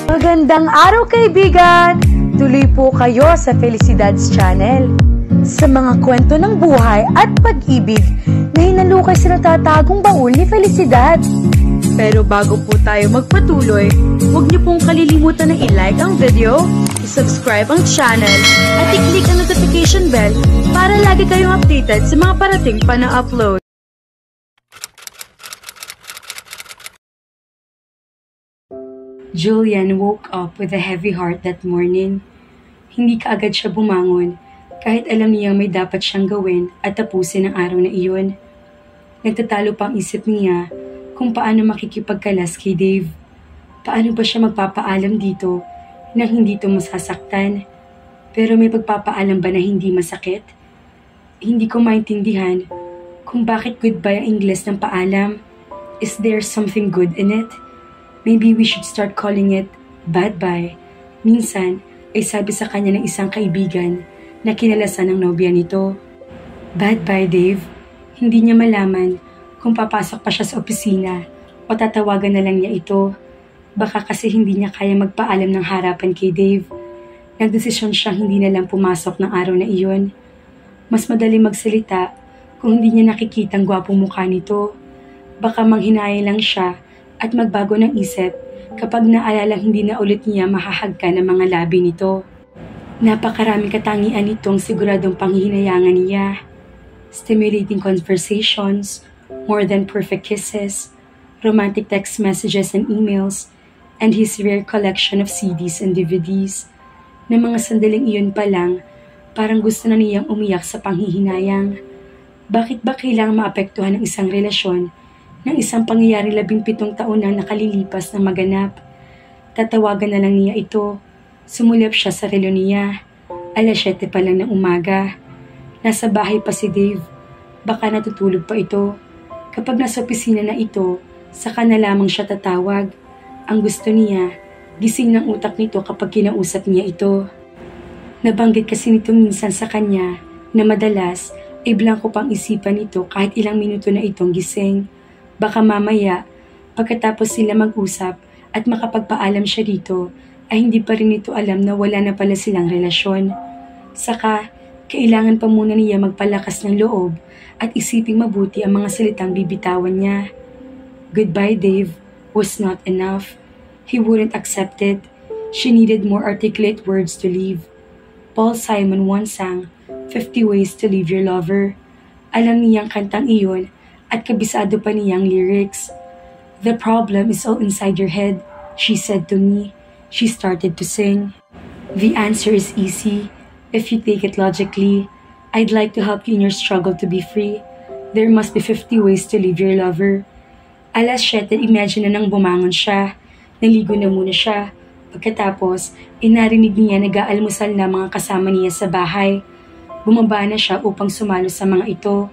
Magandang araw kaibigan! Tuloy po kayo sa Felicidad's Channel. Sa mga kwento ng buhay at pag-ibig na hinalukay sa natatagong baul ni Felicidad. Pero bago po tayo magpatuloy, huwag niyo pong kalilimutan na i-like ang video, i-subscribe ang channel, at i-click ang notification bell para lagi kayong updated sa mga parating pa na upload. Julian woke up with a heavy heart that morning. Hindi kaagad siya bumangon, kahit alam niya may dapat siyang gawin at tapusin ang araw na iyon. Nagtatalo pa ang isip niya kung paano makikipagkalas kay Dave. Paano ba siya magpapaalam dito nang hindi ito masasaktan? Pero may pagpapaalam ba na hindi masakit? Hindi ko maintindihan kung bakit goodbye ang Ingles ng paalam. Is there something good in it? Maybe we should start calling it bye-bye. Minsan ay sabi sa kanya ng isang kaibigan na kinalasan ng nobya nito. Bye-bye, Dave. Hindi niya malaman kung papasok pa siya sa opisina o tatawagan na lang niya ito. Baka kasi hindi niya kaya magpaalam ng harapan kay Dave. Nagdesisyon siyang hindi na lang pumasok ng araw na iyon. Mas madali magsalita kung hindi niya nakikitang gwapong mukha nito. Baka manghinaya lang siya at magbago ng isip kapag naalalang hindi na ulit niya mahahagka ng mga labi nito. Napakaraming katangian nitong siguradong panghihinayangan niya. Stimulating conversations, more than perfect kisses, romantic text messages and emails, and his rare collection of CDs and DVDs. Na mga sandaling iyon pa lang, parang gusto na niyang umiyak sa panghihinayang. Bakit ba kailangang maapektuhan ng isang relasyon ng isang pangyayaring 17 taon na nakalilipas na maganap? Tatawagan na lang niya ito. Sumulap siya sa relo niya. 7:00 pa lang ng umaga. Nasa bahay pa si Dave. Baka natutulog pa ito. Kapag nasa opisina na ito, saka na lamang siya tatawag. Ang gusto niya, gising ng utak nito kapag kinausap niya ito. Nabanggit kasi nito minsan sa kanya na madalas ay blanko pang isipan nito kahit ilang minuto na itong gising. Baka mamaya, pagkatapos sila mag-usap at makapagpaalam siya dito, ay hindi pa rin ito alam na wala na pala silang relasyon. Saka, kailangan pa muna niya magpalakas ng loob at isiping mabuti ang mga salitang bibitawan niya. Goodbye, Dave, was not enough. He wouldn't accept it. She needed more articulate words to leave. Paul Simon once sang, 50 Ways to Leave Your Lover. Alam niyang kantang iyon at kabisado pa niyang lyrics. The problem is all inside your head, she said to me. She started to sing. The answer is easy. If you take it logically, I'd like to help you in your struggle to be free. There must be 50 ways to leave your lover. 7:00, imagine na nang bumangon siya. Naligo na muna siya. Pagkatapos, inarinig niya nag-aalmusal na mga kasama niya sa bahay. Bumaba na siya upang sumalo sa mga ito.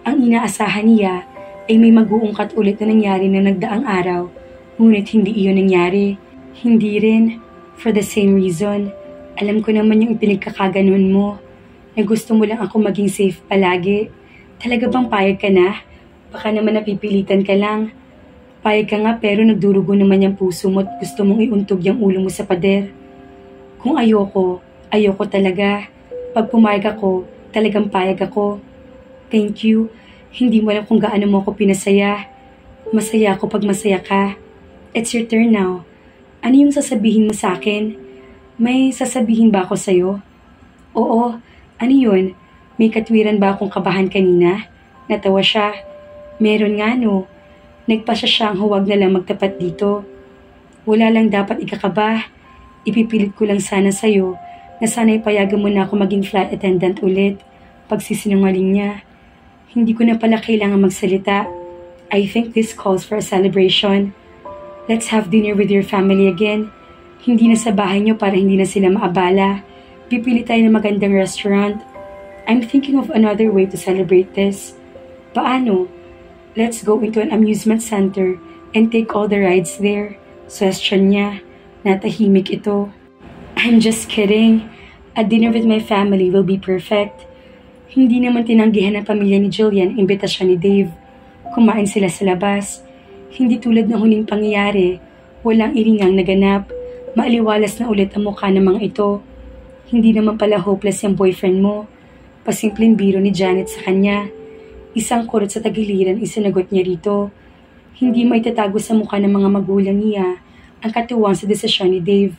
Ang inaasahan niya ay may mag-uungkat ulit na nangyari na nagdaang araw, ngunit hindi iyon nangyari. Hindi rin. For the same reason. Alam ko naman yung ipinagkakaganon mo, na gusto mo lang ako maging safe palagi. Talaga bang payag ka na? Baka naman napipilitan ka lang. Payag ka nga pero nagdurugo naman yung puso mo at gusto mong iuntog yung ulo mo sa pader. Kung ayoko, ayoko talaga. Pag pumayag ako, talagang payag ako. Thank you. Hindi mo alam kung gaano mo ako pinasaya. Masaya ako pag masaya ka. It's your turn now. Ano yung sasabihin mo sa akin? May sasabihin ba ako sa'yo? Oo. Ano yun? May katwiran ba akong kabahan kanina? Natawa siya. Meron nga no. Nagpasya siyang huwag na lang magtapat dito. Wala lang dapat ikakaba. Ipipilit ko lang sana sa'yo na sana'y payagan mo na ako maging flight attendant ulit. Pagsisinungaling niya. Hindi ko na pala kailangan magsalita. I think this calls for a celebration. Let's have dinner with your family again. Hindi na sa bahay niyo para hindi na sila maabala. Pipili tayo ng magandang restaurant. I'm thinking of another way to celebrate this. Paano? Let's go into an amusement center and take all the rides there. Suggestion niya. Natahimik ito. I'm just kidding. A dinner with my family will be perfect. Hindi naman tinanggihan ng pamilya ni Jillian ang imbitasyon ni Dave. Kumain sila sa labas. Hindi tulad ng huling pangyayari, walang iringang naganap. Maaliwalas na ulit ang mukha ng mga ito. Hindi naman pala hopeless yung boyfriend mo. Pasimpleng biro ni Janet sa kanya. Isang kurot sa tagiliran isinagot niya rito. Hindi maitatago sa mukha ng mga magulang niya ang katuwang sa desisyon ni Dave.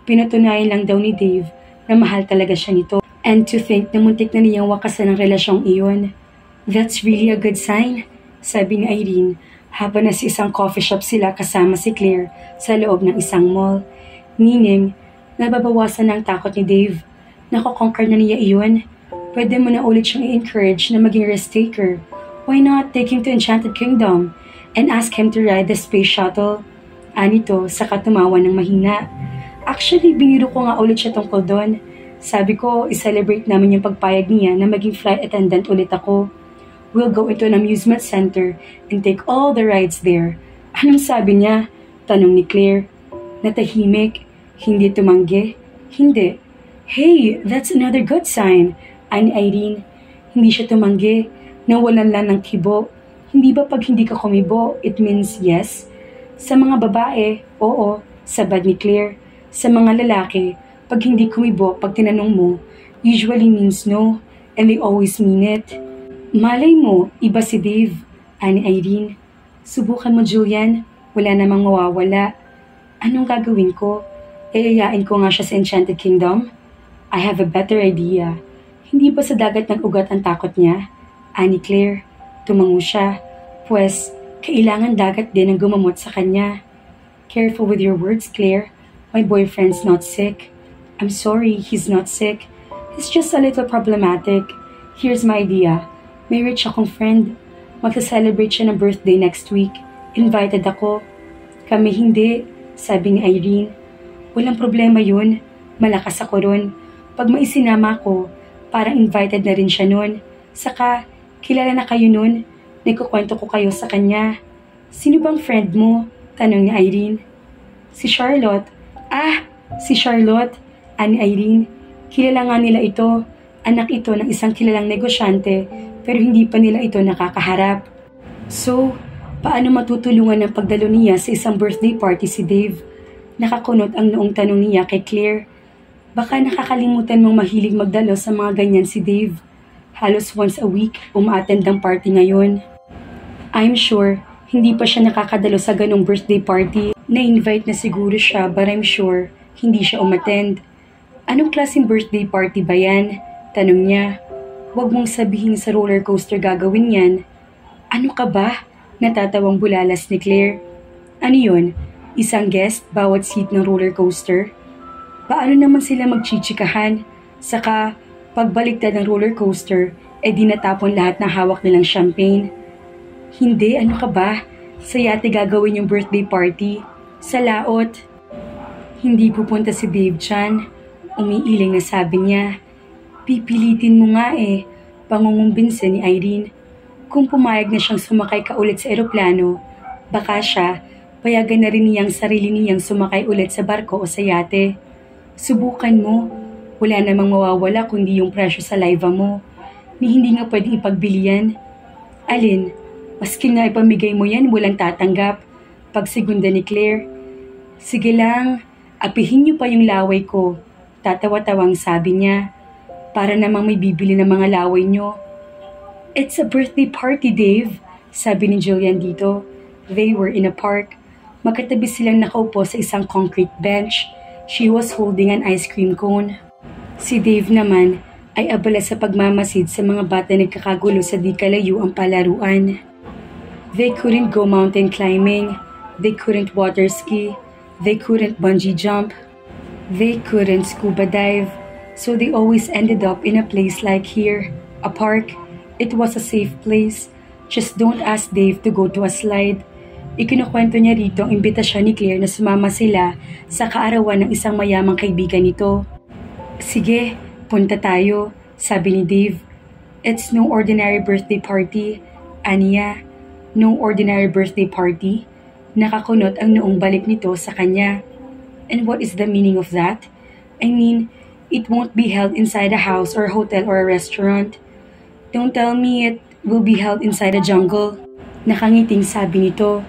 Pinatunayan lang daw ni Dave na mahal talaga siya nito. And to think na muntik na niyang wakasan ang relasyong iyon. That's really a good sign, sabi ni Irene habang nasa isang coffee shop sila kasama si Claire sa loob ng isang mall. Meaning, nababawasan ang takot ni Dave. Nakoconquer na niya iyon. Pwede mo na ulit siyang i-encourage na maging risk taker. Why not take him to Enchanted Kingdom and ask him to ride the space shuttle? Anito, saka tumawa ng mahina. Actually, biniro ko nga ulit siya tungkol doon. Sabi ko, i-celebrate namin yung pagpayag niya na maging flight attendant ulit ako. We'll go into an amusement center and take all the rides there. Anong sabi niya? Tanong ni Claire. Natahimik. Hindi tumanggi. Hindi. Hey, that's another good sign. Ani Irene. Hindi siya tumanggi. Nawalan lang ng kibo. Hindi ba pag hindi ka kumibo, it means yes? Sa mga babae, oo, sabad ni Claire. Sa mga lalaki, pag hindi kumibo, pag tinanong mo, usually means no, and they always mean it. Malay mo, iba si Dave, ani Irene. Subukan mo, Julian. Wala namang mawawala. Anong gagawin ko? Iayain ko nga siya sa Enchanted Kingdom? I have a better idea. Hindi ba sa dagat ng ugat ang takot niya? Ani Claire. Tumango siya. Pwes, kailangan dagat din ang gumamot sa kanya. Careful with your words, Claire. My boyfriend's not sick. I'm sorry, he's not sick. He's just a little problematic. Here's my idea. May rich akong friend. Magsa-celebrate siya ng birthday next week. Invited ako. Kami hindi, sabi ni Irene. Walang problema yun. Malakas ako ron. Pag maisinama ko, parang invited na rin siya nun. Saka, kilala na kayo nun. Nagkukwento ko kayo sa kanya. Sino bang friend mo? Tanong ni Irene. Si Charlotte. Ah, si Charlotte. Ani Irene. Kilala nga nila ito. Anak ito ng isang kilalang negosyante pero hindi pa nila ito nakakaharap. So, paano matutulungan ng pagdalo niya sa isang birthday party si Dave? Nakakunot ang noong tanong niya kay Claire. Baka nakakalimutan mong mahilig magdalo sa mga ganyan si Dave. Halos once a week, umaattend ng party ngayon. I'm sure, hindi pa siya nakakadalo sa ganong birthday party. Na-invite na siguro siya but I'm sure, hindi siya umattend. Anong klaseng birthday party ba yan? Tanong niya. Huwag mong sabihin sa roller coaster gagawin yan. Ano ka ba? Natatawang bulalas ni Claire. Ano yun? Isang guest bawat seat ng roller coaster? Paano naman sila magchichikahan? Saka, pagbaliktad ng roller coaster, di natapon lahat ng hawak nilang champagne. Hindi, ano ka ba? Sa yate gagawin yung birthday party. Sa laot. Hindi pupunta si Dave Chan. Umiiling na sabi niya. Pipilitin mo nga pangungumbinse ni Irene. Kung pumayag na siyang sumakay ka ulit sa eroplano, baka siya, payagan na rin niyang sarili niyang sumakay ulit sa barko o sa yate. Subukan mo. Wala namang mawawala kundi yung presyo sa live mo. Ni hindi nga pwedeng ipagbili yan. Alin, maski nga ipamigay mo yan, walang tatanggap. Pagsigunda ni Claire. Sige lang, apihin niyo pa yung laway ko. Tatawa-tawang sabi niya. Para namang may bibili ng mga laway niyo. It's a birthday party, Dave, sabi ni Julian dito. They were in a park. Magkatabi silang nakaupo sa isang concrete bench. She was holding an ice cream cone. Si Dave naman ay abala sa pagmamasid sa mga bata nagkakagulo sa di kalayo ang palaruan. They couldn't go mountain climbing. They couldn't water ski. They couldn't bungee jump. They couldn't scuba dive. So they always ended up in a place like here, a park. It was a safe place. Just don't ask Dave to go to a slide. Ikinukwento niya rito ang imbitasyon ni Claire na sumama sila sa kaarawan ng isang mayamang kaibigan nito. Sige, punta tayo, sabi ni Dave. It's no ordinary birthday party. Aniya, no ordinary birthday party. Nakakunot ang noong balik nito sa kanya. And what is the meaning of that? I mean, It won't be held inside a house or a hotel or a restaurant. Don't tell me it will be held inside a jungle. Nakangiting sabi nito.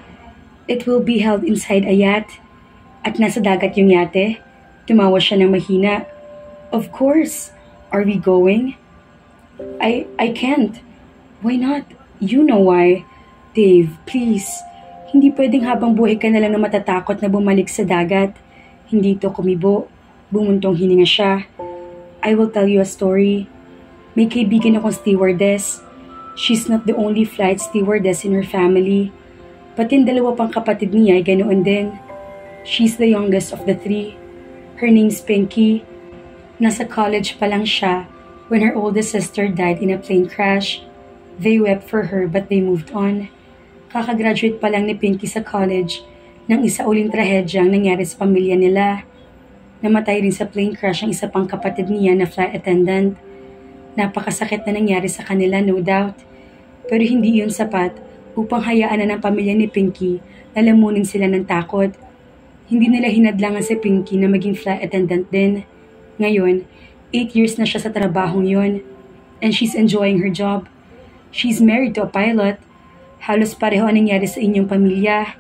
It will be held inside a yacht. At nasa dagat yung yate. Tumawa siya ng mahina. Of course. Are we going? I can't. Why not? You know why. Dave, please. Hindi pwedeng habang buhay ka na lang na matatakot na bumalik sa dagat. Hindi ito kumibo. Bumuntong hininga siya. I will tell you a story. May kaibigan akong stewardess. She's not the only flight stewardess in her family. Pati yung dalawa pang kapatid niya ay ganoon din. She's the youngest of the three. Her name's Pinky. Nasa college pa lang siya when her oldest sister died in a plane crash. They wept for her but they moved on. Kakagraduate pa lang ni Pinky sa college nang isa uling trahedya ang nangyari sa pamilya nila. Namatay rin sa plane crash ang isa pang kapatid niya na flight attendant. Napakasakit na nangyari sa kanila, no doubt. Pero hindi iyon sapat upang hayaan na ng pamilya ni Pinky na lamunin sila ng takot. Hindi nila hinadlangan si Pinky na maging flight attendant din. Ngayon, 8 years na siya sa trabahong yon. And she's enjoying her job. She's married to a pilot. Halos pareho ang nangyari sa inyong pamilya.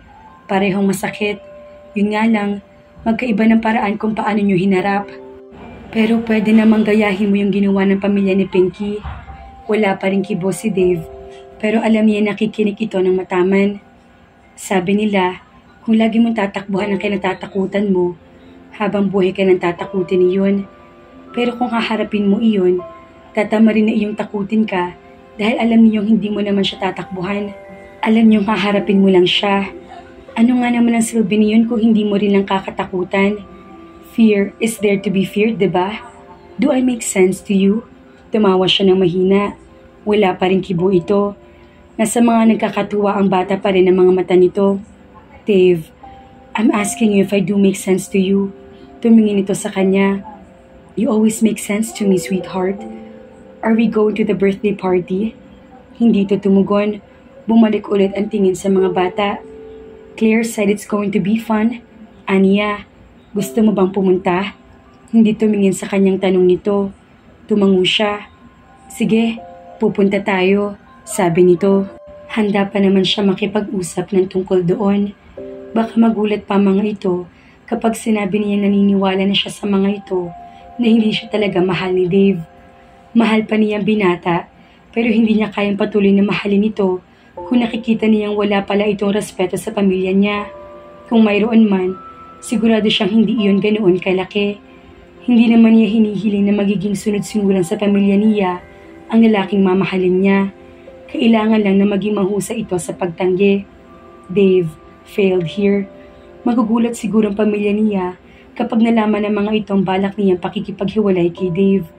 Parehong masakit. Yun nga lang, magkaiba ng paraan kung paano nyo hinarap. Pero pwede namang gayahin mo yung ginawa ng pamilya ni Pinky. Wala pa rin kibo si Dave. Pero alam niya nakikinig ito ng mataman. Sabi nila, kung lagi mong tatakbuhan ang kinatatakutan mo, habang buhay ka nang tatakutin iyon. Pero kung haharapin mo iyon, tatama rin na iyong takutin ka dahil alam niyong hindi mo naman siya tatakbuhan. Alam niyong haharapin mo lang siya. Ano nga naman ang silbi niyon kung hindi mo rin lang kakatakutan? Fear is there to be feared, diba? Do I make sense to you? Tumawa siya ng mahina. Wala pa rin kibo ito. Nasa mga nagkakatuwa ang bata pa rin ang mga mata nito. Dave, I'm asking you if I do make sense to you. Tumingin ito sa kanya. You always make sense to me, sweetheart. Are we going to the birthday party? Hindi ito tumugon. Bumalik ulit ang tingin sa mga bata. Claire said it's going to be fun. Ania, gusto mo bang pumunta? Hindi tumingin sa kanyang tanong nito. Tumango siya. Sige, pupunta tayo, sabi nito. Handa pa naman siya makipag-usap ng tungkol doon. Baka magulat pa mga ito kapag sinabi niya naniniwala na siya sa mga ito na hindi siya talaga mahal ni Dave. Mahal pa niya binata pero hindi niya kayang patuloy na mahalin ito kung nakikita niyang wala pala itong respeto sa pamilya niya. Kung mayroon man, sigurado siyang hindi iyon ganoon kalaki. Hindi naman niya hinihiling na magiging sunod-sunuran sa pamilya niya ang lalaking mamahalin niya. Kailangan lang na maging mahusay ito sa pagtanggi. Dave failed here. Magugulat siguro ang pamilya niya kapag nalaman ng mga itong balak niyang pakikipaghiwalay kay Dave.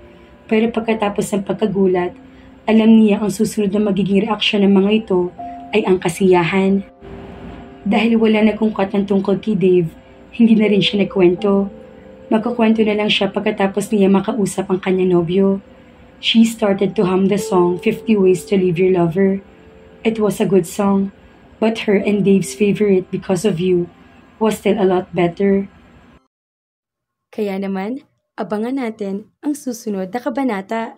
Pero pagkatapos ng pagkagulat, alam niya ang susunod na magiging reaksyon ng mga ito ay ang kasiyahan. Dahil wala nagkungkat ng tungkol kay Dave, hindi na rin siya nagkwento. Magkukwento na lang siya pagkatapos niya makausap ang kanyang nobyo. She started to hum the song 50 Ways to Leave Your Lover. It was a good song, but her and Dave's favorite Because of You was still a lot better. Kaya naman, abangan natin ang susunod na kabanata.